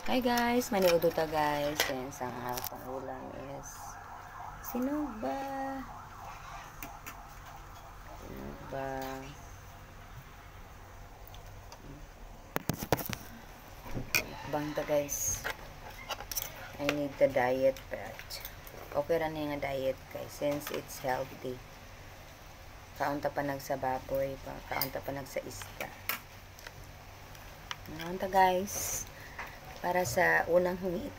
Hi guys, maniudo ta guys. And ang atong ulam is sinugba. Sinugba. Bang ta guys. I need the diet but okay ra nga diet guys since it's healthy. Kaunta pa nagsa baboy, kaunta pa nagsa isda. Kaunta guys. Para sa unang hingit.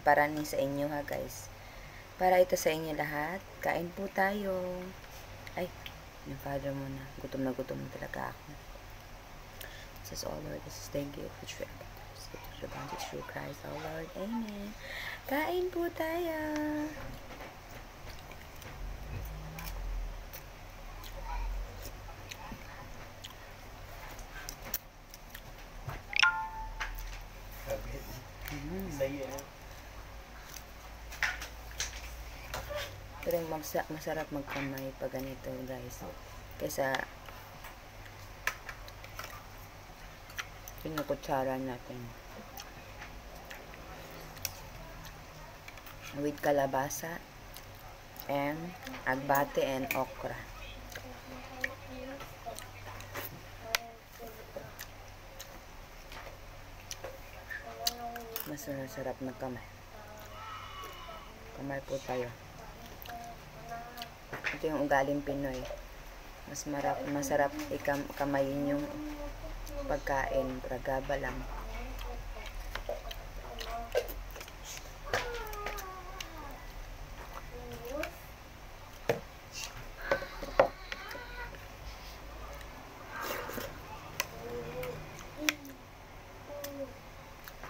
Para ni sa inyo ha guys. Para ito sa inyo lahat. Kain po tayo. Ay, yung father mo na. Gutom na talaga ako. This is all Lord. This is thank you for your abundance through Christ our Lord. Amen. Kain po tayo. Pero masarap magkamay pag ganito guys. Kaysa pinukutsara natin. With kalabasa and agbate and okra. Masarap magkamay. Kamay po tayo. Ito yung ugaling Pinoy. Masarap kamayin yung pagkain. Ragaba lang.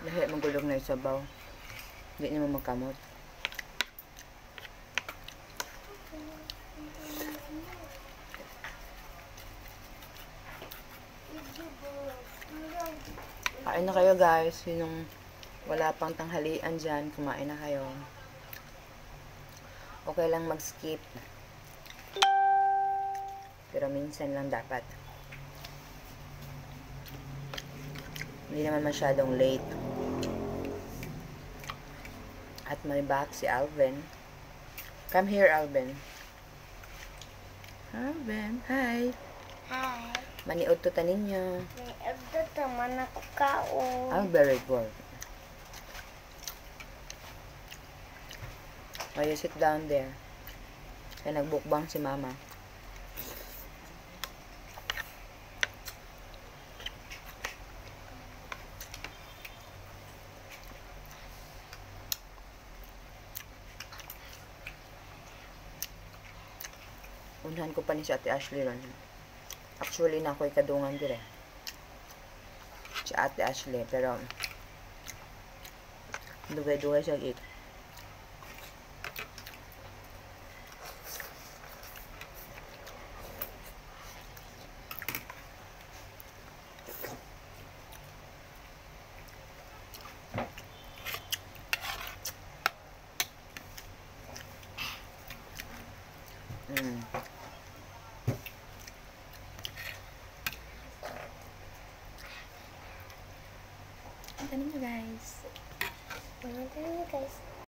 Lahat magulog na isabaw. Hindi naman magkamot. Kain na kayo guys. Yung wala pang tanghalian dyan, kumain na kayo. Okay lang mag-skip. Pero minsan lang dapat. Hindi naman masyadong late. At may back si Alvin. Come here, Alvin. Alvin, hi. Hi. Maniod to tanin niyo. Maniod to taman ako kaon. I'm very good. Why you sit down there? Kaya nagbukbang si mama. Unahan ko pa ni si Ate Ashley ron. Actually, na ako'y kadungan dire. Si Ate Ashley, pero dugay-dugay siya eat. Tingnan niyo guys.